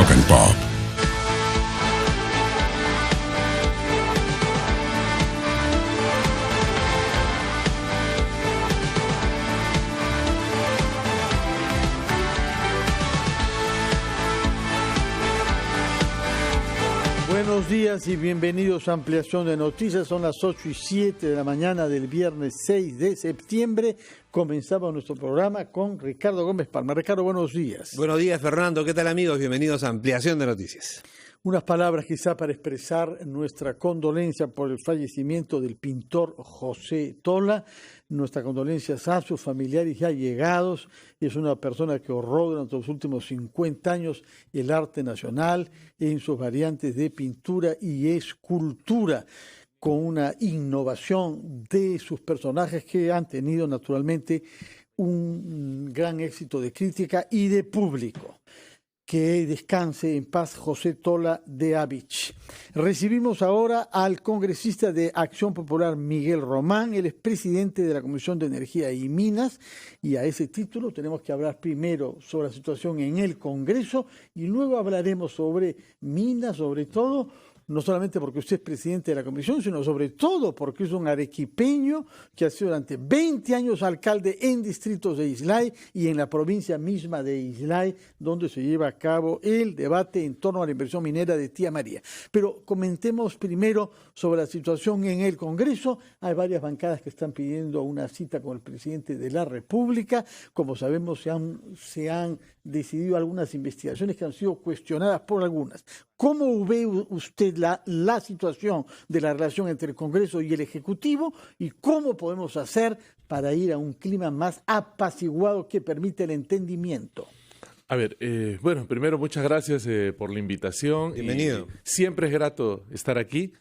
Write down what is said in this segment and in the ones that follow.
Rock and Pop. Buenos días y bienvenidos a Ampliación de Noticias. Son las 8:07 de la mañana del viernes 6 de septiembre. Comenzamos nuestro programa con Ricardo Gómez Palma. Ricardo, buenos días. Buenos días, Fernando. ¿Qué tal, amigos? Bienvenidos a Ampliación de Noticias. Unas palabras quizá para expresar nuestra condolencia por el fallecimiento del pintor José Tola. Nuestra condolencia a sus familiares y allegados. Es una persona que honró durante los últimos 50 años el arte nacional en sus variantes de pintura y escultura, con una innovación de sus personajes que han tenido naturalmente un gran éxito de crítica y de público. Que descanse en paz José Tola de Avich. Recibimos ahora al congresista de Acción Popular Miguel Román. Él es presidente de la Comisión de Energía y Minas, y a ese título tenemos que hablar primero sobre la situación en el Congreso y luego hablaremos sobre minas, sobre todo, no solamente porque usted es presidente de la comisión, sino sobre todo porque es un arequipeño que ha sido durante 20 años alcalde en distritos de Islay y en la provincia misma de Islay, donde se lleva a cabo el debate en torno a la inversión minera de Tía María. Pero comentemos primero sobre la situación en el Congreso. Hay varias bancadas que están pidiendo una cita con el presidente de la República. Como sabemos, se han decidido algunas investigaciones que han sido cuestionadas por algunas. ¿Cómo ve usted la situación de la relación entre el Congreso y el Ejecutivo y cómo podemos hacer para ir a un clima más apaciguado que permite el entendimiento? A ver, bueno, primero muchas gracias por la invitación. Bienvenido. Siempre es grato estar aquí.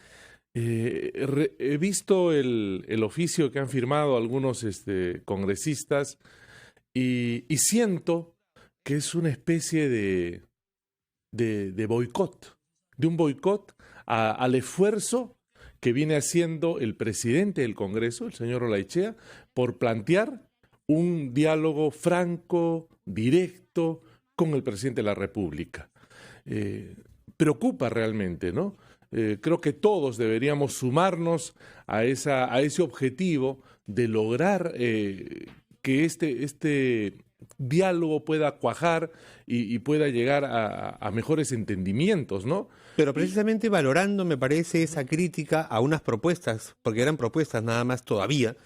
He visto el oficio que han firmado algunos congresistas y siento que es una especie de boicot, de un boicot al esfuerzo que viene haciendo el presidente del Congreso, el señor Olaichea, por plantear un diálogo franco, directo con el presidente de la República. Preocupa realmente, ¿no? Creo que todos deberíamos sumarnos a ese objetivo de lograr que este diálogo pueda cuajar y pueda llegar a mejores entendimientos, ¿no? Pero precisamente valorando, me parece, esa crítica a unas propuestas, porque eran propuestas nada más todavía,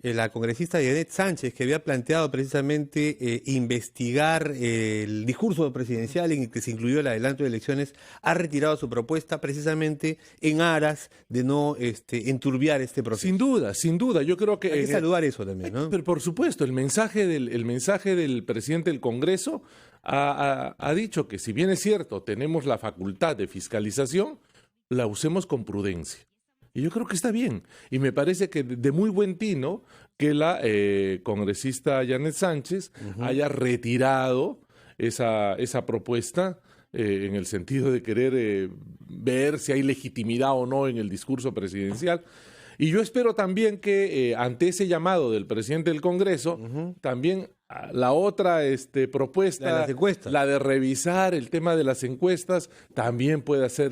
la congresista Yanet Sánchez, que había planteado precisamente investigar el discurso presidencial en el que se incluyó el adelanto de elecciones, ha retirado su propuesta precisamente en aras de no enturbiar este proceso. Sin duda, yo creo que... Hay que saludar eso también, ¿no? Pero por supuesto, el mensaje del presidente del Congreso ha dicho que, si bien es cierto, tenemos la facultad de fiscalización, la usemos con prudencia. Y yo creo que está bien. Y me parece que de muy buen tino que la congresista Yanet Sánchez haya retirado esa propuesta en el sentido de querer ver si hay legitimidad o no en el discurso presidencial. Y yo espero también que ante ese llamado del presidente del Congreso, también la otra propuesta, la de revisar el tema de las encuestas, también pueda ser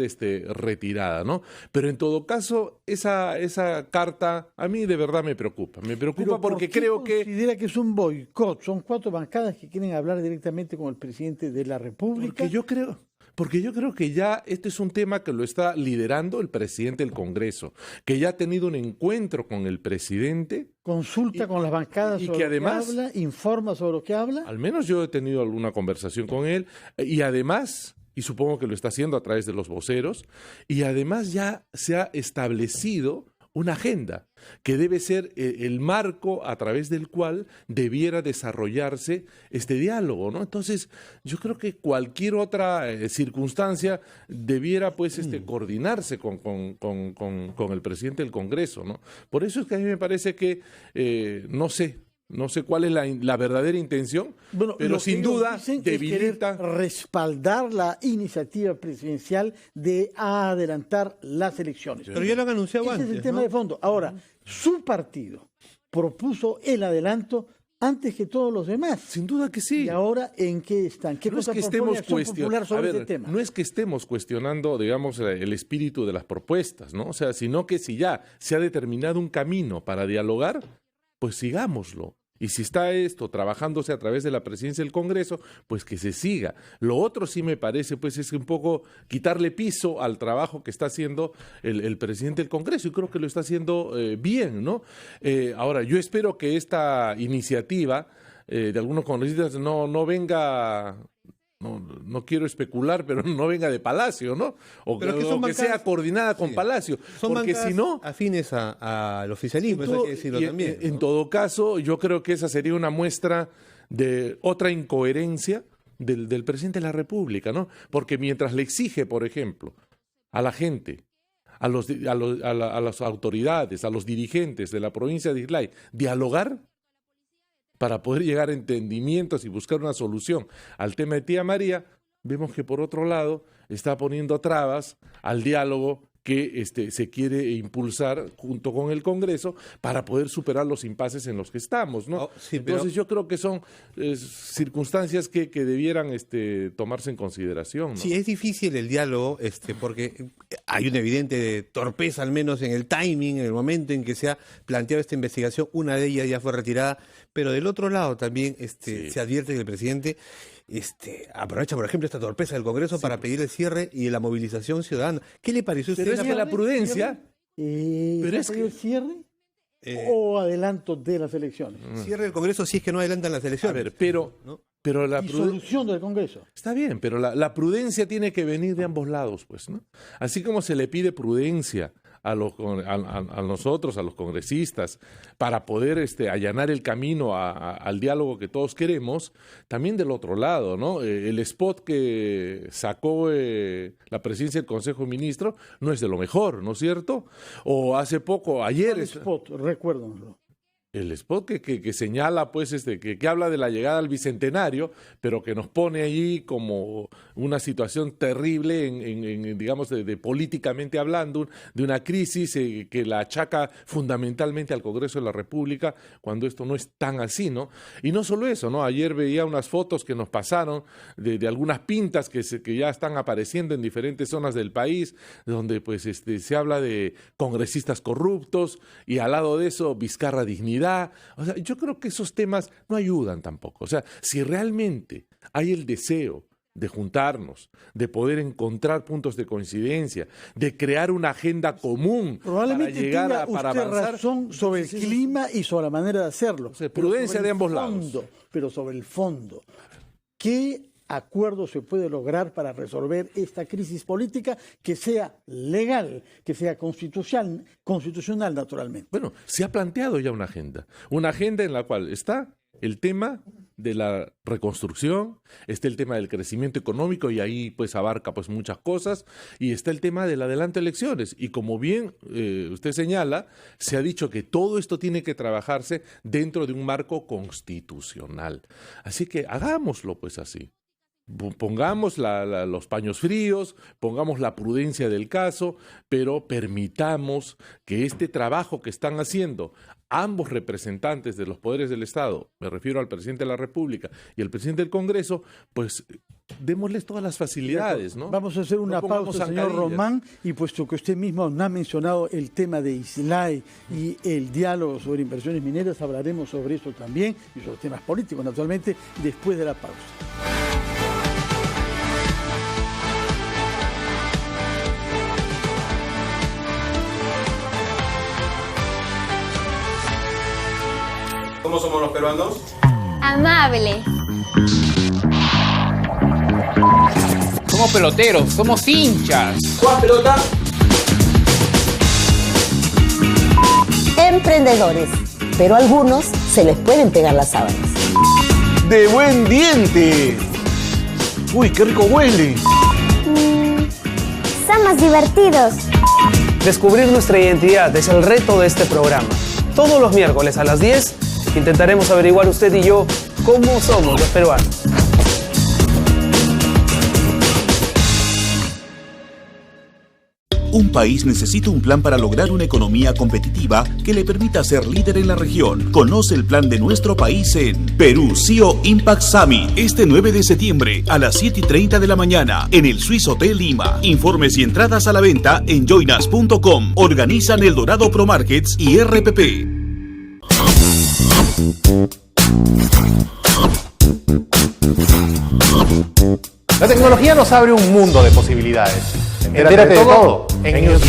retirada, ¿no? Pero en todo caso, esa carta a mí de verdad me preocupa. Me preocupa porque creo que... ¿Considera que es un boicot? Son 4 bancadas que quieren hablar directamente con el presidente de la República. Porque yo creo que ya este es un tema que lo está liderando el presidente del Congreso, que ya ha tenido un encuentro con el presidente. Consulta con las bancadas sobre que además, lo que habla, informa sobre lo que habla. Al menos yo he tenido alguna conversación con él, y además, y supongo que lo está haciendo a través de los voceros, y además ya se ha establecido una agenda que debe ser el marco a través del cual debiera desarrollarse este diálogo, ¿no? Entonces, yo creo que cualquier otra circunstancia debiera, pues, coordinarse con el presidente del Congreso, ¿no? Por eso es que a mí me parece que, no sé cuál es la verdadera intención, pero sin duda debilita. Respaldar la iniciativa presidencial de adelantar las elecciones. Pero ya lo han anunciado antes. Ese es el tema de fondo. Ahora, su partido propuso el adelanto antes que todos los demás. Sin duda que sí. ¿Y ahora en qué están? ¿Qué cosa propone Acción Popular sobre este tema? No es que estemos cuestionando, digamos, el espíritu de las propuestas, ¿no? O sea, sino que si ya se ha determinado un camino para dialogar, pues sigámoslo. Y si está esto trabajándose a través de la presidencia del Congreso, pues que se siga. Lo otro sí me parece, pues es un poco quitarle piso al trabajo que está haciendo el presidente del Congreso, y creo que lo está haciendo bien, ¿no? Ahora, yo espero que esta iniciativa de algunos congresistas no venga... No quiero especular, pero no venga de Palacio, ¿no? O que sea coordinada con Palacio. Son porque si no, afines al oficialismo, eso hay que decirlo también. En todo caso, yo creo que esa sería una muestra de otra incoherencia del presidente de la República, ¿no? Porque mientras le exige, por ejemplo, a la gente, a las autoridades, a los dirigentes de la provincia de Islay, dialogar para poder llegar a entendimientos y buscar una solución al tema de Tía María, vemos que por otro lado está poniendo trabas al diálogo que se quiere impulsar junto con el Congreso para poder superar los impases en los que estamos, ¿no? Entonces yo creo que son circunstancias que debieran tomarse en consideración, ¿no? Sí, es difícil el diálogo, porque hay una evidente torpeza, al menos en el timing, en el momento en que se ha planteado esta investigación. Una de ellas ya fue retirada, pero del otro lado también se advierte que el presidente aprovecha, por ejemplo, esta torpeza del Congreso para pedir el cierre y la movilización ciudadana. ¿Qué le pareció a usted? Pero es que la prudencia... ¿Pero es que el cierre o adelanto de las elecciones? Cierre del Congreso si es que no adelantan las elecciones. A ver, pero la solución del Congreso. Está bien, pero la prudencia tiene que venir de ambos lados, pues, ¿no? Así como se le pide prudencia a nosotros, a los congresistas, para poder allanar el camino al diálogo que todos queremos, también del otro lado, ¿no? El spot que sacó la presidencia del Consejo de Ministros no es de lo mejor, ¿no es cierto? O hace poco, ayer... El spot, recuérdanoslo. El spot que señala, pues, que habla de la llegada al Bicentenario, pero que nos pone allí como una situación terrible, digamos, de políticamente hablando, de una crisis que la achaca fundamentalmente al Congreso de la República, cuando esto no es tan así, ¿no? Y no solo eso, ¿no? Ayer veía unas fotos que nos pasaron de algunas pintas que ya están apareciendo en diferentes zonas del país, donde, pues, se habla de congresistas corruptos, y al lado de eso, Vizcarra Dignidad. O sea, yo creo que esos temas no ayudan tampoco. O sea, si realmente hay el deseo de juntarnos, de poder encontrar puntos de coincidencia, de crear una agenda común para llegar para avanzar. Razón sobre el clima y sobre la manera de hacerlo. O sea, prudencia de ambos lados. Pero sobre el fondo, ¿qué acuerdo se puede lograr para resolver esta crisis política que sea legal, que sea constitucional naturalmente? Bueno, se ha planteado ya una agenda en la cual está el tema de la reconstrucción, está el tema del crecimiento económico, y ahí pues abarca pues muchas cosas, y está el tema del adelanto de elecciones, y como bien usted señala, se ha dicho que todo esto tiene que trabajarse dentro de un marco constitucional, así que hagámoslo pues así. Pongamos los paños fríos, pongamos la prudencia del caso, pero permitamos que este trabajo que están haciendo ambos representantes de los poderes del Estado, me refiero al presidente de la República y al presidente del Congreso, pues démosles todas las facilidades, ¿no? Vamos a hacer una pausa, señor Román, y puesto que usted mismo nos ha mencionado el tema de Islay y el diálogo sobre inversiones mineras, hablaremos sobre eso también y sobre temas políticos, naturalmente, después de la pausa. ¿Cómo somos los peruanos? Amables. Somos peloteros, somos hinchas. ¿Juegas pelota? Emprendedores, pero a algunos se les pueden pegar las sábanas. ¡De buen diente! ¡Uy, qué rico huele! Son más divertidos. Descubrir nuestra identidad es el reto de este programa. Todos los miércoles a las 10 intentaremos averiguar usted y yo cómo somos los peruanos. Un país necesita un plan para lograr una economía competitiva que le permita ser líder en la región. Conoce el plan de nuestro país en Perú CEO Impact Summit, este 9 de septiembre a las 7:30 de la mañana en el Swiss Hotel Lima. Informes y entradas a la venta en joinas.com. Organizan El Dorado Pro Markets y RPP. La tecnología nos abre un mundo de posibilidades. Entérate de todo en Newsly.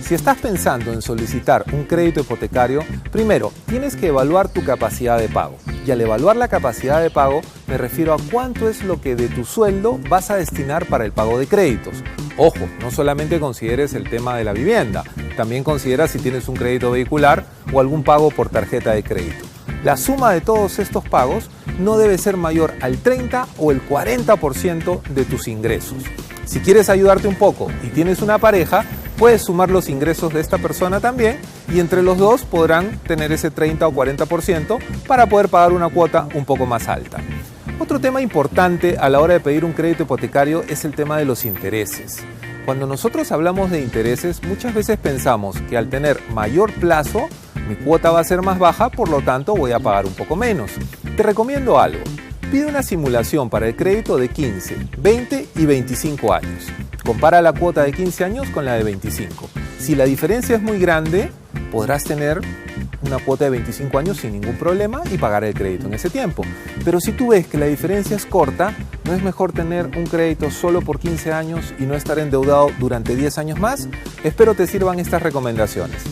Si estás pensando en solicitar un crédito hipotecario, primero tienes que evaluar tu capacidad de pago. Y al evaluar la capacidad de pago, me refiero a cuánto es lo que de tu sueldo vas a destinar para el pago de créditos. Ojo, no solamente consideres el tema de la vivienda, también considera si tienes un crédito vehicular o algún pago por tarjeta de crédito. La suma de todos estos pagos no debe ser mayor al 30 o el 40% de tus ingresos. Si quieres ayudarte un poco y tienes una pareja, puedes sumar los ingresos de esta persona también y entre los dos podrán tener ese 30 o 40% para poder pagar una cuota un poco más alta. Otro tema importante a la hora de pedir un crédito hipotecario es el tema de los intereses. Cuando nosotros hablamos de intereses, muchas veces pensamos que al tener mayor plazo, mi cuota va a ser más baja, por lo tanto voy a pagar un poco menos. Te recomiendo algo. Pide una simulación para el crédito de 15, 20 y 25 años. Compara la cuota de 15 años con la de 25. Si la diferencia es muy grande, podrás tener una cuota de 25 años sin ningún problema y pagar el crédito en ese tiempo. Pero si tú ves que la diferencia es corta, ¿no es mejor tener un crédito solo por 15 años y no estar endeudado durante 10 años más? Espero te sirvan estas recomendaciones.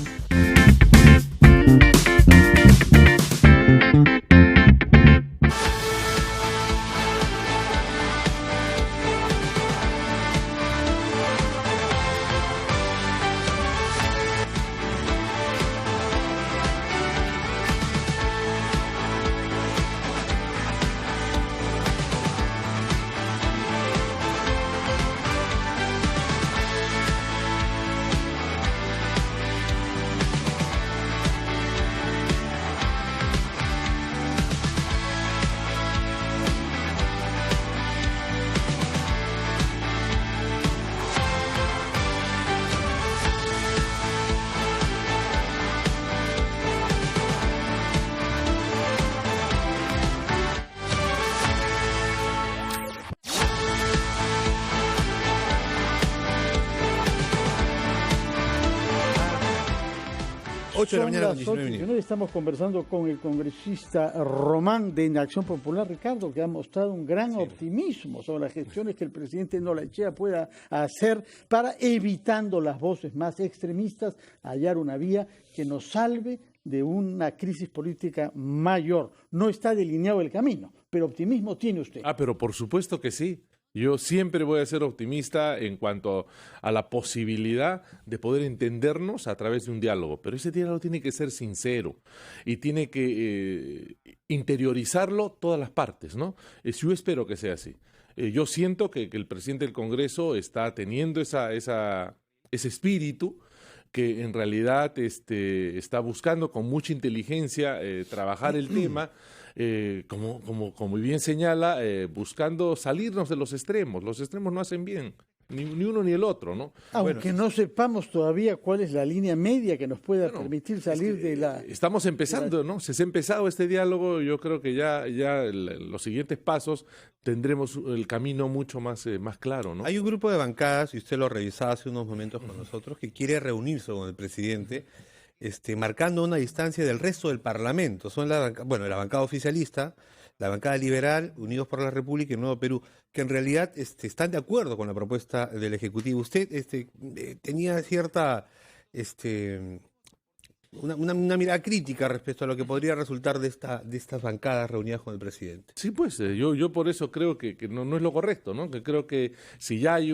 Son las 8:19. Estamos conversando con el congresista Román de Acción Popular, Ricardo, que ha mostrado un gran optimismo sobre las gestiones que el presidente Nolachea pueda hacer para, evitando las voces más extremistas, hallar una vía que nos salve de una crisis política mayor. No está delineado el camino, pero optimismo tiene usted. Pero por supuesto que sí. Yo siempre voy a ser optimista en cuanto a la posibilidad de poder entendernos a través de un diálogo, pero ese diálogo tiene que ser sincero y tiene que interiorizarlo todas las partes, ¿no? Yo espero que sea así. Yo siento que el presidente del Congreso está teniendo ese espíritu, que en realidad está buscando con mucha inteligencia trabajar el tema. Como bien señala, buscando salirnos de los extremos. Los extremos no hacen bien, ni uno ni el otro, ¿no? Aunque no sepamos todavía cuál es la línea media que nos pueda permitir salir de la... Estamos empezando, ¿no? Se ha empezado este diálogo, yo creo que ya los siguientes pasos tendremos el camino mucho más claro, ¿no? Hay un grupo de bancadas, y usted lo revisaba hace unos momentos con nosotros, que quiere reunirse con el presidente, marcando una distancia del resto del Parlamento. Son la bancada oficialista, la bancada liberal, Unidos por la República y Nuevo Perú, que en realidad están de acuerdo con la propuesta del Ejecutivo. Usted tenía cierta una mirada crítica respecto a lo que podría resultar de estas bancadas reunidas con el presidente. Sí, pues yo por eso creo que no es lo correcto, ¿no? Que creo que si ya hay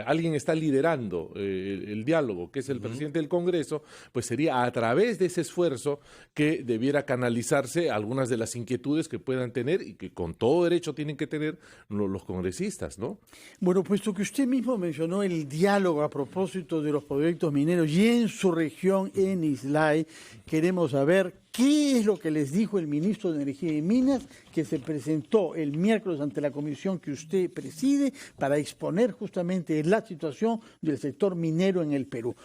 alguien está liderando el diálogo, que es el presidente del Congreso, pues sería a través de ese esfuerzo que debiera canalizarse algunas de las inquietudes que puedan tener y que con todo derecho tienen que tener los congresistas, ¿no? Bueno, puesto que usted mismo mencionó el diálogo a propósito de los proyectos mineros y en su región, en Islay, queremos saber qué es lo que les dijo el ministro de Energía y Minas, que se presentó el miércoles ante la comisión que usted preside para exponer justamente la situación del sector minero en el Perú.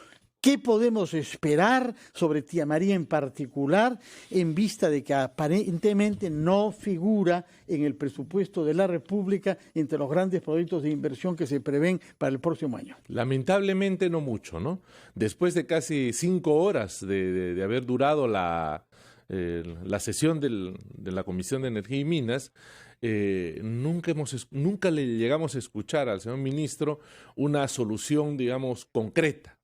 ¿Qué podemos esperar sobre Tía María en particular, en vista de que aparentemente no figura en el presupuesto de la República entre los grandes proyectos de inversión que se prevén para el próximo año? Lamentablemente no mucho, ¿no? Después de casi 5 horas de haber durado la sesión de la Comisión de Energía y Minas, nunca le llegamos a escuchar al señor ministro una solución, digamos, concreta.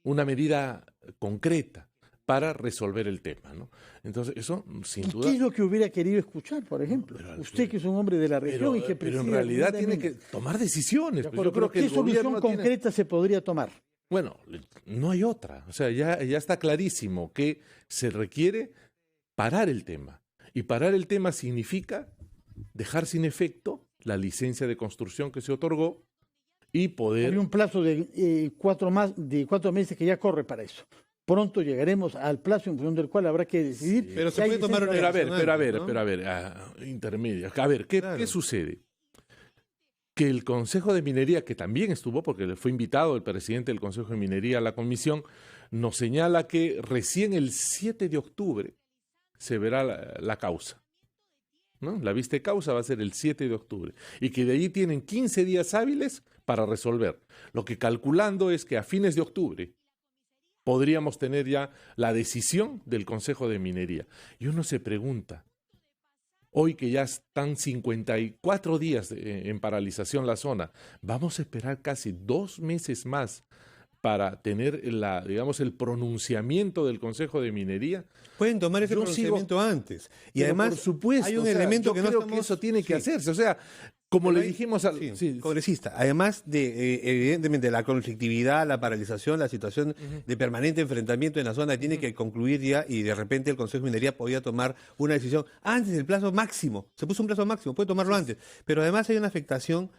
Una medida concreta para resolver el tema, ¿no? Entonces, eso, sin duda... ¿Qué es lo que hubiera querido escuchar, por ejemplo? Usted, que es un hombre de la región y que pero en realidad tiene que tomar decisiones. Pues yo creo que ¿qué solución concreta se podría tomar? Bueno, no hay otra. O sea, ya está clarísimo que se requiere parar el tema. Y parar el tema significa dejar sin efecto la licencia de construcción que se otorgó, y poder... Hay un plazo de 4 meses que ya corre para eso. Pronto llegaremos al plazo en función del cual habrá que decidir. Pero se puede tomar una intermedia. A ver, ¿qué sucede? Que el Consejo de Minería, que también estuvo, porque le fue invitado el presidente del Consejo de Minería a la comisión, nos señala que recién el 7 de octubre se verá la causa, ¿no? La vista de causa va a ser el 7 de octubre y que de allí tienen 15 días hábiles para resolver. Lo que calculando es que a fines de octubre podríamos tener ya la decisión del Consejo de Minería. Y uno se pregunta, hoy que ya están 54 días en paralización la zona, ¿vamos a esperar casi 2 meses más para tener el pronunciamiento del Consejo de Minería? Pueden tomar ese pronunciamiento antes. Y además, por supuesto, hay un elemento que no creo que eso tiene que hacerse. O sea, como le dijimos al congresista, además de evidentemente la conflictividad, la paralización, la situación de permanente enfrentamiento en la zona tiene que concluir ya, y de repente el Consejo de Minería podía tomar una decisión antes del plazo máximo. Se puso un plazo máximo, puede tomarlo antes. Pero además hay una afectación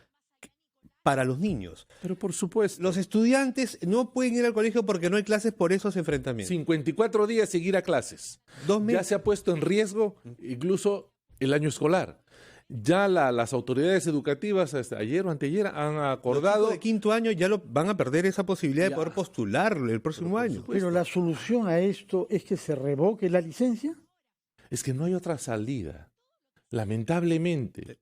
para los niños. Pero por supuesto. Los estudiantes no pueden ir al colegio porque no hay clases por esos enfrentamientos. 54 días seguir a clases. 2 meses. Ya se ha puesto en riesgo incluso el año escolar. Ya las autoridades educativas hasta ayer o anteayer han acordado... Los chicos de 5º año ya van a perder esa posibilidad de poder postular el próximo año. Pero la solución a esto es que se revoque la licencia. Es que no hay otra salida. Lamentablemente,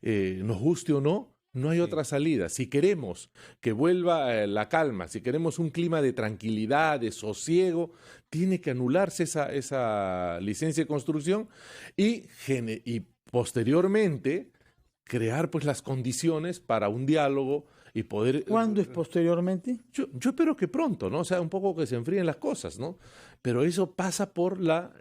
nos guste o no, no hay otra salida. Si queremos que vuelva la calma, si queremos un clima de tranquilidad, de sosiego, tiene que anularse esa licencia de construcción y posteriormente crear pues las condiciones para un diálogo y poder... ¿Cuándo es posteriormente? Yo espero que pronto, ¿no? O sea, un poco que se enfríen las cosas, ¿no? Pero eso pasa por la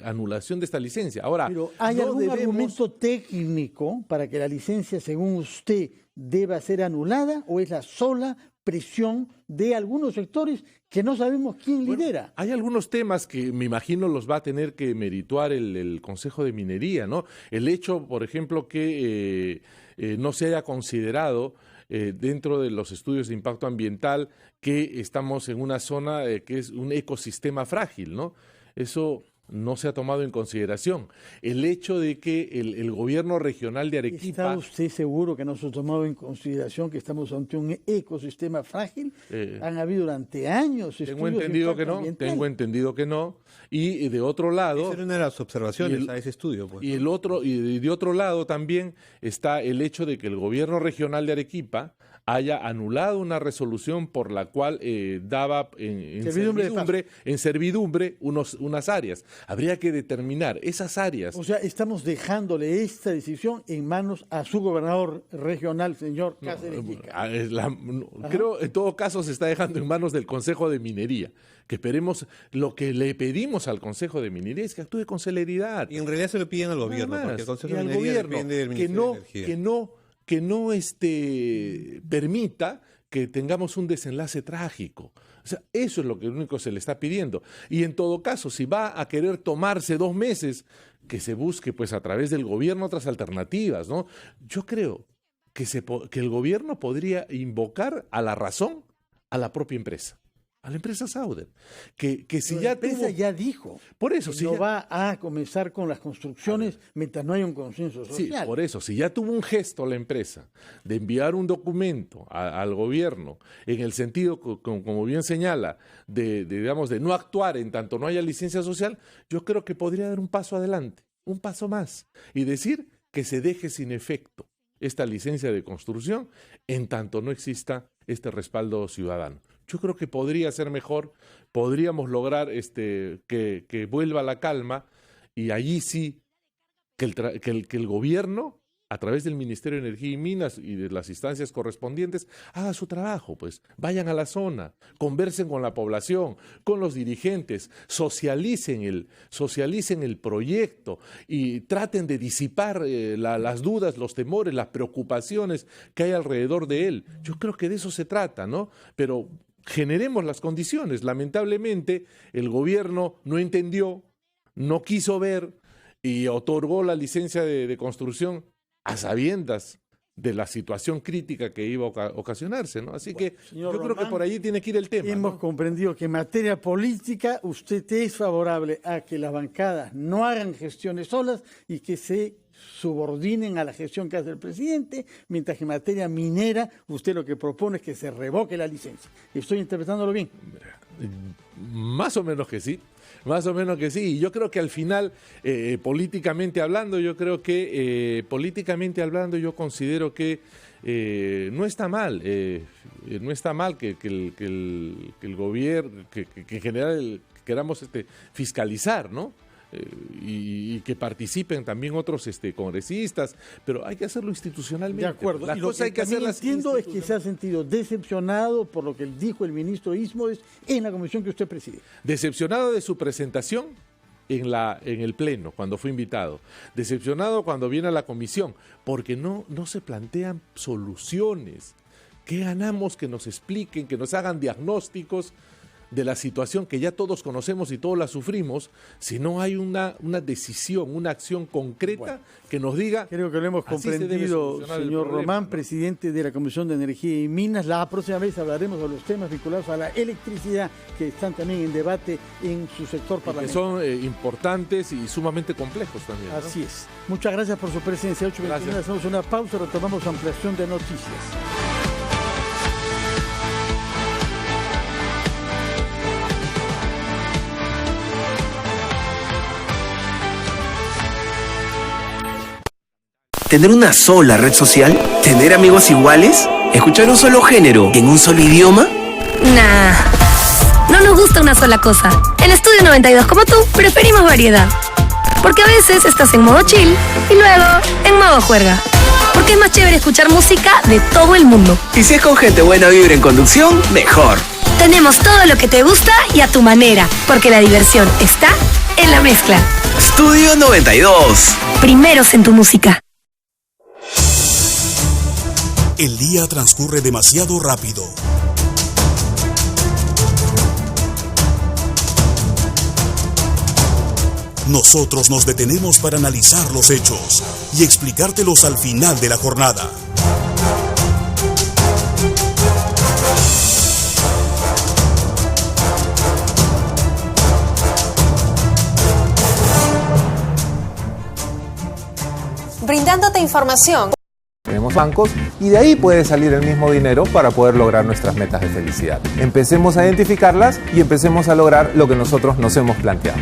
anulación de esta licencia. Ahora, pero ¿hay algún argumento técnico para que la licencia, según usted, deba ser anulada, o es la sola presión de algunos sectores que no sabemos quién lidera? Hay algunos temas que me imagino los va a tener que merituar el Consejo de Minería, ¿no? El hecho, por ejemplo, que no se haya considerado dentro de los estudios de impacto ambiental que estamos en una zona que es un ecosistema frágil, ¿no? Eso no se ha tomado en consideración. El hecho de que el gobierno regional de Arequipa... ¿Está usted seguro que no se ha tomado en consideración que estamos ante un ecosistema frágil? Han habido durante años estudios Tengo entendido que no. Y de otro lado... Esa era una de las observaciones a ese estudio. Pues, y de otro lado también está el hecho de que el gobierno regional de Arequipa haya anulado una resolución por la cual daba en servidumbre unas áreas. habría que determinar esas áreas. O sea, estamos dejándole esta decisión en manos a su gobernador regional, señor Cáceres. Creo en todo caso se está dejando en manos del Consejo de Minería, que esperemos. Lo que le pedimos al Consejo de Minería es que actúe con celeridad. Y en realidad se lo piden al gobierno, porque el Consejo de Minería depende del Ministerio de Energía. Que no permita que tengamos un desenlace trágico. O sea, eso es lo único que se le está pidiendo. Y en todo caso, si va a querer tomarse 2 meses, que se busque pues a través del gobierno otras alternativas, ¿no? Yo creo que el gobierno podría invocar a la razón a la propia empresa. A la empresa Sauder, que si la ya empresa ya dijo, por eso, que si no ya va a comenzar con las construcciones mientras no haya un consenso social. Sí, por eso, si ya tuvo un gesto la empresa de enviar un documento al gobierno en el sentido, como bien señala, de no actuar en tanto no haya licencia social, yo creo que podría dar un paso adelante, un paso más, y decir que se deje sin efecto esta licencia de construcción en tanto no exista este respaldo ciudadano. Yo creo que podría ser mejor, podríamos lograr que vuelva la calma, y allí sí que el gobierno, a través del Ministerio de Energía y Minas y de las instancias correspondientes, haga su trabajo, pues vayan a la zona, conversen con la población, con los dirigentes, socialicen el proyecto y traten de disipar las dudas, los temores, las preocupaciones que hay alrededor de él. Yo creo que de eso se trata, ¿no? Pero generemos las condiciones. Lamentablemente, el gobierno no entendió, no quiso ver y otorgó la licencia de construcción a sabiendas de la situación crítica que iba a ocasionarse, ¿no? Así que yo creo que por ahí tiene que ir el tema. Hemos comprendido que en materia política usted es favorable a que las bancadas no hagan gestiones solas y que se subordinen a la gestión que hace el presidente, mientras que en materia minera usted lo que propone es que se revoque la licencia. ¿Estoy interpretándolo bien? Más o menos que sí. Más o menos que sí. Y yo creo que al final, políticamente hablando, yo considero que no está mal. No está mal que el gobierno, que en general queramos fiscalizar, ¿no? Y que participen también otros congresistas, pero hay que hacerlo institucionalmente. De acuerdo. Las y lo cosas que hay que hacerlas. Entiendo es que se ha sentido decepcionado por lo que dijo el ministro Ismodes en la comisión que usted preside. Decepcionado de su presentación en el Pleno, cuando fue invitado. Decepcionado cuando viene a la comisión, porque no se plantean soluciones. ¿Qué ganamos? Que nos expliquen, que nos hagan diagnósticos de la situación que ya todos conocemos y todos la sufrimos, si no hay una decisión, una acción concreta que nos diga. Creo que lo hemos comprendido, señor Román, presidente de la Comisión de Energía y Minas. La próxima vez hablaremos de los temas vinculados a la electricidad que están también en debate en su sector parlamentario. Que son importantes y sumamente complejos también, ¿no? Así es. Muchas gracias por su presencia. 8:29, hacemos una pausa, retomamos ampliación de noticias. ¿Tener una sola red social? ¿Tener amigos iguales? ¿Escuchar un solo género en un solo idioma? Nah, no nos gusta una sola cosa. En Estudio 92, como tú, preferimos variedad. Porque a veces estás en modo chill y luego en modo juerga. Porque es más chévere escuchar música de todo el mundo. Y si es con gente buena vibra en conducción, mejor. Tenemos todo lo que te gusta y a tu manera. Porque la diversión está en la mezcla. Estudio 92. Primeros en tu música. El día transcurre demasiado rápido. Nosotros nos detenemos para analizar los hechos y explicártelos al final de la jornada. Brindándote información. Tenemos bancos y de ahí puede salir el mismo dinero para poder lograr nuestras metas de felicidad. Empecemos a identificarlas y empecemos a lograr lo que nosotros nos hemos planteado.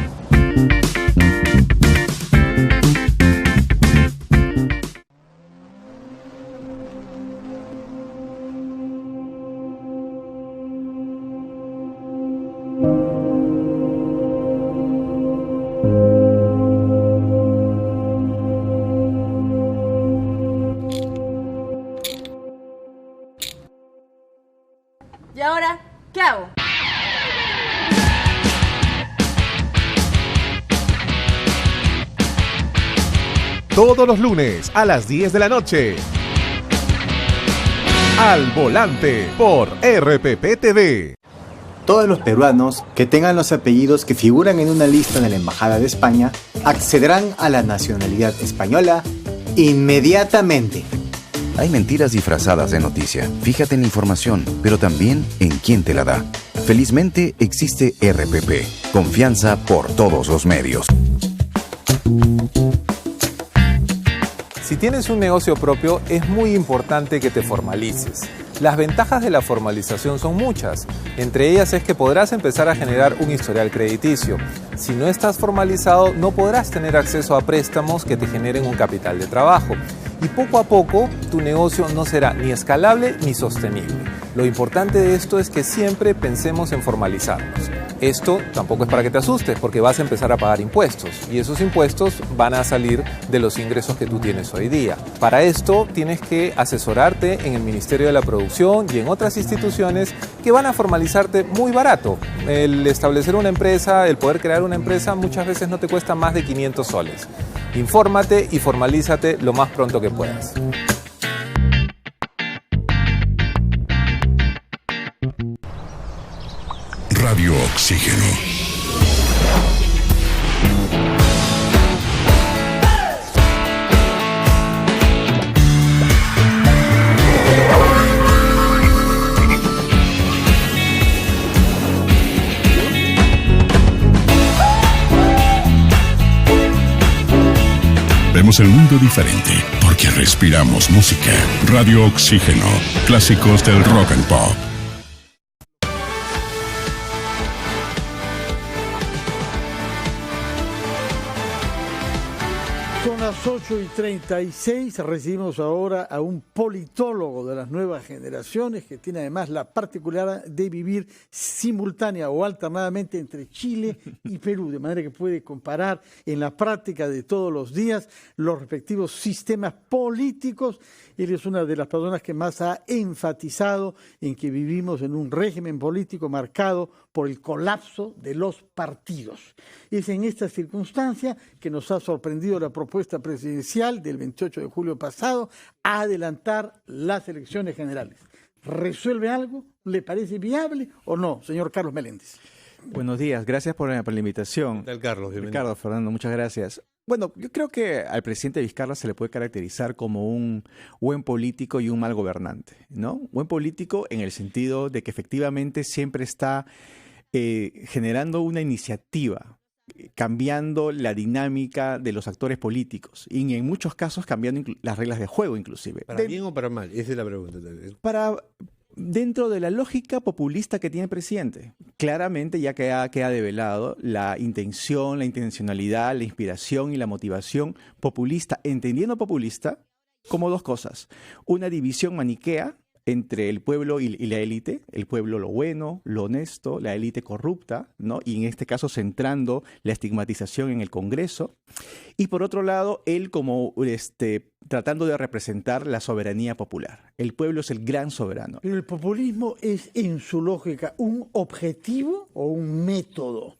todos los lunes a las 10 de la noche. Al Volante por RPP TV. Todos los peruanos que tengan los apellidos que figuran en una lista de la Embajada de España accederán a la nacionalidad española inmediatamente. Hay mentiras disfrazadas de noticia. Fíjate en la información, pero también en quién te la da. Felizmente existe RPP. Confianza por todos los medios. Si tienes un negocio propio, es muy importante que te formalices. Las ventajas de la formalización son muchas. Entre ellas es que podrás empezar a generar un historial crediticio. Si no estás formalizado, no podrás tener acceso a préstamos que te generen un capital de trabajo. Y poco a poco, tu negocio no será ni escalable ni sostenible. Lo importante de esto es que siempre pensemos en formalizarnos. Esto tampoco es para que te asustes, porque vas a empezar a pagar impuestos. Y esos impuestos van a salir de los ingresos que tú tienes hoy día. Para esto, tienes que asesorarte en el Ministerio de la Producción y en otras instituciones que van a formalizarte muy barato. El establecer una empresa, el poder crear una empresa, muchas veces no te cuesta más de 500 soles. Infórmate y formalízate lo más pronto que puedas. Radio Oxígeno. Vemos el mundo diferente porque respiramos música. Radio Oxígeno. Clásicos del rock and pop. Son las 8:36, recibimos ahora a un politólogo de las nuevas generaciones que tiene además la particularidad de vivir simultánea o alternadamente entre Chile y Perú, de manera que puede comparar en la práctica de todos los días los respectivos sistemas políticos. Él es una de las personas que más ha enfatizado en que vivimos en un régimen político marcado por el colapso de los partidos. Es en esta circunstancia que nos ha sorprendido la propuesta presidencial del 28 de julio pasado a adelantar las elecciones generales. ¿Resuelve algo? ¿Le parece viable o no, señor Carlos Meléndez? Buenos días, gracias por la invitación. ¿Qué tal, Carlos? Bienvenido. Ricardo, Fernando, muchas gracias. Bueno, yo creo que al presidente Vizcarra se le puede caracterizar como un buen político y un mal gobernante, ¿no? Buen político en el sentido de que efectivamente siempre está generando una iniciativa, cambiando la dinámica de los actores políticos y en muchos casos cambiando las reglas de juego inclusive. ¿Para bien o para mal? Esa es la pregunta. Dentro de la lógica populista que tiene el presidente, claramente ya queda develado la intención, la intencionalidad, la inspiración y la motivación populista, entendiendo populista como dos cosas. Una división maniquea entre el pueblo y la élite, el pueblo lo bueno, lo honesto, la élite corrupta, ¿no? Y en este caso centrando la estigmatización en el Congreso. Y por otro lado, él como tratando de representar la soberanía popular. El pueblo es el gran soberano. Pero el populismo es en su lógica un objetivo o un método.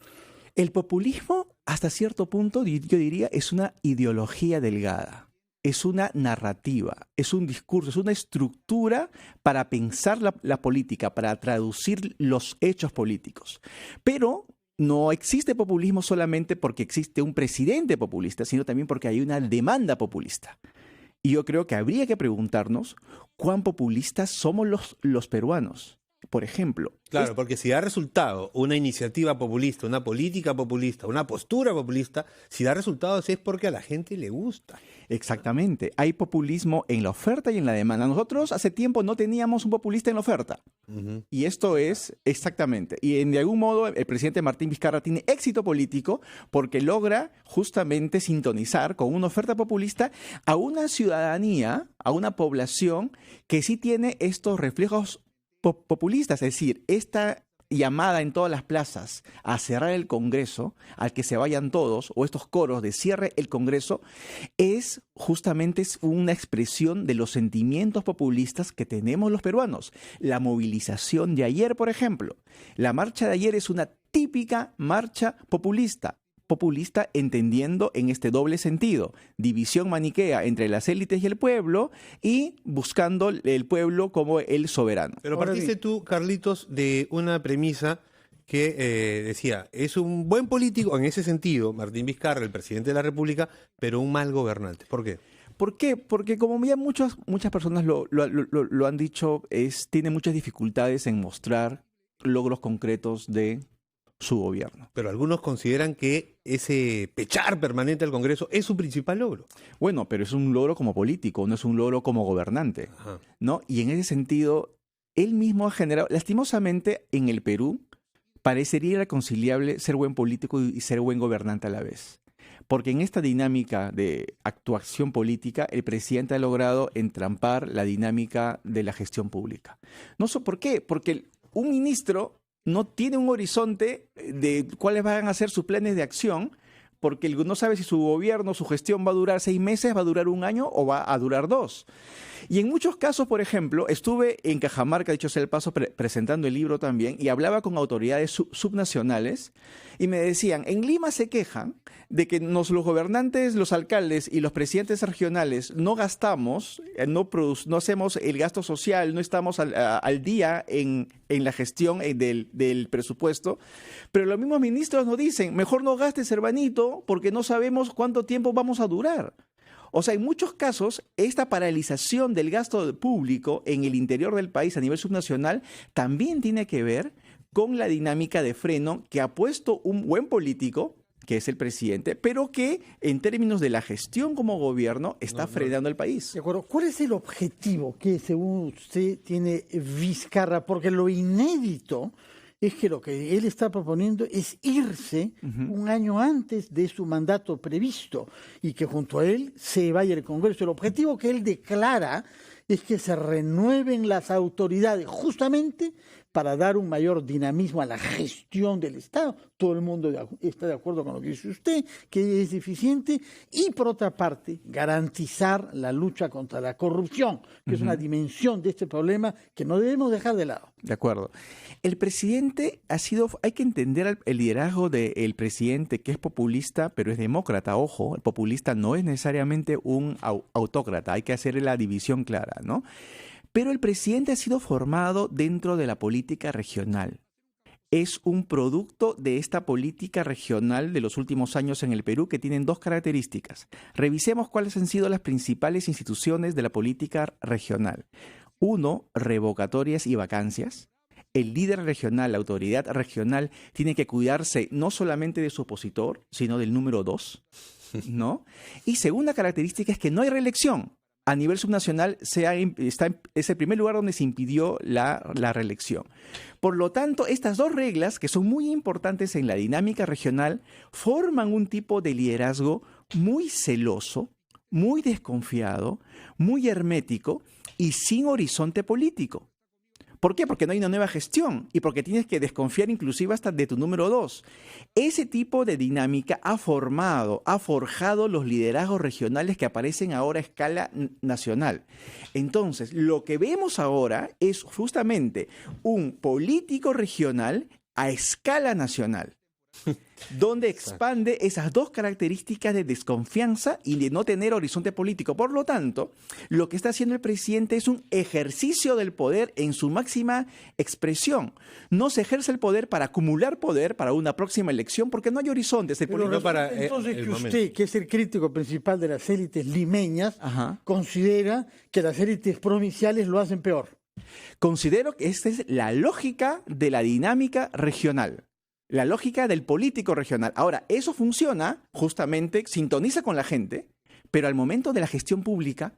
El populismo, hasta cierto punto, yo diría, es una ideología delgada. Es una narrativa, es un discurso, es una estructura para pensar la política, para traducir los hechos políticos. Pero no existe populismo solamente porque existe un presidente populista, sino también porque hay una demanda populista. Y yo creo que habría que preguntarnos cuán populistas somos los peruanos. Por ejemplo. Claro, porque si da resultado una iniciativa populista, una política populista, una postura populista, si da resultados es porque a la gente le gusta. Exactamente. Hay populismo en la oferta y en la demanda. Nosotros hace tiempo no teníamos un populista en la oferta. Y esto es exactamente. Y de algún modo el presidente Martín Vizcarra tiene éxito político porque logra justamente sintonizar con una oferta populista a una ciudadanía, a una población que sí tiene estos reflejos populistas, es decir, esta llamada en todas las plazas a cerrar el Congreso, al que se vayan todos, o estos coros de cierre el Congreso, es justamente una expresión de los sentimientos populistas que tenemos los peruanos. La movilización de ayer, por ejemplo, la marcha de ayer es una típica marcha populista. populista entendiendo en este doble sentido, división maniquea entre las élites y el pueblo y buscando el pueblo como el soberano. Pero partiste tú, Carlitos, de una premisa que decía, es un buen político en ese sentido, Martín Vizcarra, el presidente de la República, pero un mal gobernante. ¿Por qué? ¿Por qué? Porque como ya muchas personas lo han dicho, tiene muchas dificultades en mostrar logros concretos de su gobierno. Pero algunos consideran que ese pechar permanente al Congreso es su principal logro. Bueno, pero es un logro como político, no es un logro como gobernante, ¿no? Y en ese sentido, él mismo ha generado, lastimosamente, en el Perú, parecería irreconciliable ser buen político y ser buen gobernante a la vez. Porque en esta dinámica de actuación política, el presidente ha logrado entrampar la dinámica de la gestión pública. No sé por qué, porque un ministro no tiene un horizonte de cuáles van a ser sus planes de acción, porque no sabe si su gobierno, su gestión va a durar 6 meses, va a durar 1 año o va a durar 2. Y en muchos casos, por ejemplo, estuve en Cajamarca, dicho sea el paso, presentando el libro también, y hablaba con autoridades subnacionales, y me decían, en Lima se quejan de que los gobernantes, los alcaldes y los presidentes regionales no gastamos, no hacemos el gasto social, no estamos al día en la gestión del presupuesto, pero los mismos ministros nos dicen, mejor no gastes, hermanito, porque no sabemos cuánto tiempo vamos a durar. O sea, en muchos casos, esta paralización del gasto público en el interior del país a nivel subnacional también tiene que ver con la dinámica de freno que ha puesto un buen político, que es el presidente, pero que en términos de la gestión como gobierno está frenando el país. De acuerdo. ¿Cuál es el objetivo que según usted tiene Vizcarra? Porque lo inédito es que lo que él está proponiendo es irse 1 año antes de su mandato previsto y que junto a él se vaya el Congreso. El objetivo que él declara es que se renueven las autoridades justamente para dar un mayor dinamismo a la gestión del Estado. Todo el mundo está de acuerdo con lo que dice usted, que es eficiente, y por otra parte, garantizar la lucha contra la corrupción, que es una dimensión de este problema que no debemos dejar de lado. De acuerdo. El presidente hay que entender el liderazgo del presidente, que es populista, pero es demócrata. Ojo, el populista no es necesariamente un autócrata, hay que hacer la división clara, ¿no? Pero el presidente ha sido formado dentro de la política regional. Es un producto de esta política regional de los últimos años en el Perú que tienen 2 características. Revisemos cuáles han sido las principales instituciones de la política regional. 1, revocatorias y vacancias. El líder regional, la autoridad regional, tiene que cuidarse no solamente de su opositor, sino del número 2, ¿no? Y segunda característica es que no hay reelección. A nivel subnacional es el primer lugar donde se impidió la reelección. Por lo tanto, estas 2 reglas, que son muy importantes en la dinámica regional, forman un tipo de liderazgo muy celoso, muy desconfiado, muy hermético y sin horizonte político. ¿Por qué? Porque no hay una nueva gestión y porque tienes que desconfiar inclusive hasta de tu número 2. Ese tipo de dinámica ha forjado los liderazgos regionales que aparecen ahora a escala nacional. Entonces, lo que vemos ahora es justamente un político regional a escala nacional, donde expande esas 2 características de desconfianza y de no tener horizonte político. Por lo tanto, lo que está haciendo el presidente es un ejercicio del poder en su máxima expresión. No se ejerce el poder para acumular poder para una próxima elección porque no hay horizontes. Entonces, que usted, que es el crítico principal de las élites limeñas, considera que las élites provinciales lo hacen peor. Considero que esta es la lógica de la dinámica regional. La lógica del político regional. Ahora, eso funciona, justamente, sintoniza con la gente, pero al momento de la gestión pública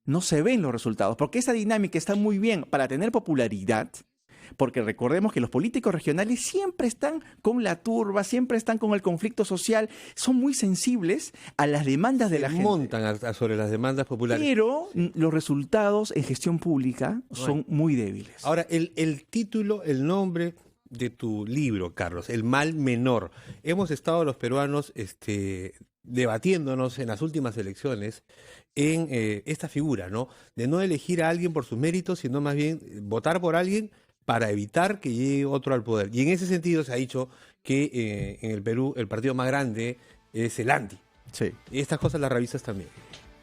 no se ven los resultados, porque esa dinámica está muy bien para tener popularidad, porque recordemos que los políticos regionales siempre están con la turba, siempre están con el conflicto social, son muy sensibles a las demandas de la gente. Montan sobre las demandas populares. Pero los resultados en gestión pública son muy débiles. Ahora, el título, el nombre de tu libro, Carlos, El mal menor. Hemos estado los peruanos debatiéndonos en las últimas elecciones en esta figura, ¿no? De no elegir a alguien por sus méritos, sino más bien votar por alguien para evitar que llegue otro al poder. Y en ese sentido se ha dicho que en el Perú el partido más grande es el ANTI. Sí. Y estas cosas las revisas también.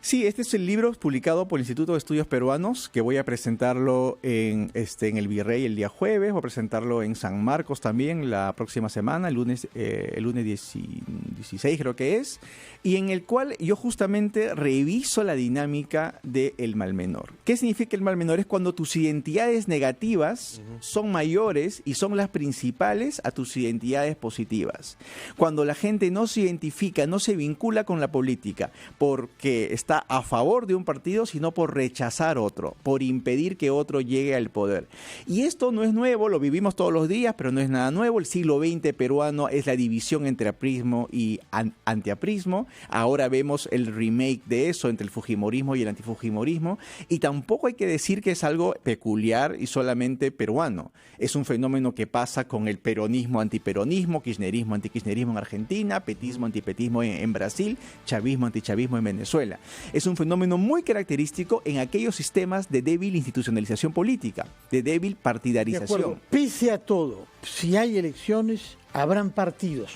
Sí, este es el libro publicado por el Instituto de Estudios Peruanos, que voy a presentarlo en el Virrey el día jueves, voy a presentarlo en San Marcos también la próxima semana, el lunes 16 creo que es, y en el cual yo justamente reviso la dinámica del mal menor. ¿Qué significa el mal menor? Es cuando tus identidades negativas son mayores y son las principales a tus identidades positivas. Cuando la gente no se identifica, no se vincula con la política porque está a favor de un partido, sino por rechazar otro, por impedir que otro llegue al poder. Y esto no es nuevo, lo vivimos todos los días, pero no es nada nuevo. El siglo XX peruano es la división entre aprismo y antiaprismo. Ahora vemos el remake de eso entre el fujimorismo y el antifujimorismo. Y tampoco hay que decir que es algo peculiar y solamente peruano. Es un fenómeno que pasa con el peronismo, antiperonismo, kirchnerismo, antikirchnerismo en Argentina, petismo, antipetismo en Brasil, chavismo, antichavismo en Venezuela. Es un fenómeno muy característico en aquellos sistemas de débil institucionalización política, de débil partidarización. De acuerdo. Pese a todo, si hay elecciones, habrán partidos.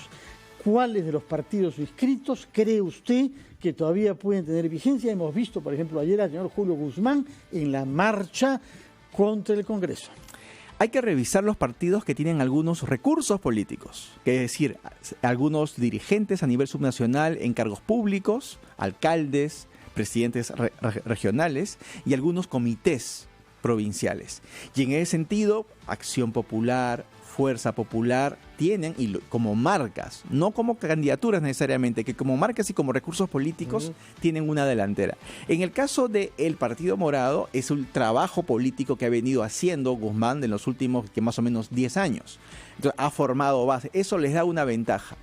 ¿Cuáles de los partidos inscritos cree usted que todavía pueden tener vigencia? Hemos visto, por ejemplo, ayer al señor Julio Guzmán en la marcha contra el Congreso. Hay que revisar los partidos que tienen algunos recursos políticos, es decir, algunos dirigentes a nivel subnacional en cargos públicos, alcaldes, presidentes regionales y algunos comités provinciales. Y en ese sentido, Acción Popular, Fuerza Popular tienen como marcas, no como candidaturas necesariamente, que como marcas y como recursos políticos tienen una delantera. En el caso del Partido Morado, es un trabajo político que ha venido haciendo Guzmán en los últimos más o menos 10 años. Entonces, ha formado base. Eso les da una ventaja.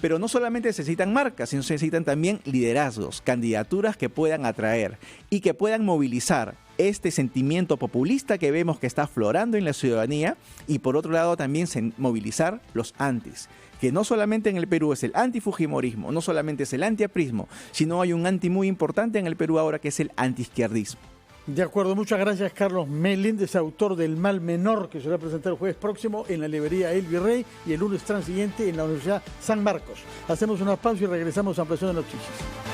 Pero no solamente se necesitan marcas, sino se necesitan también liderazgos, candidaturas que puedan atraer y que puedan movilizar este sentimiento populista que vemos que está aflorando en la ciudadanía, y por otro lado también movilizar los antis, que no solamente en el Perú es el antifujimorismo, no solamente es el antiaprismo, sino hay un anti muy importante en el Perú ahora que es el antiizquierdismo. De acuerdo, muchas gracias Carlos Meléndez, autor del Mal Menor, que se va a presentar el jueves próximo en la librería El Virrey y el lunes transiguiente en la Universidad San Marcos. Hacemos una pausa y regresamos a Ampliación de Noticias.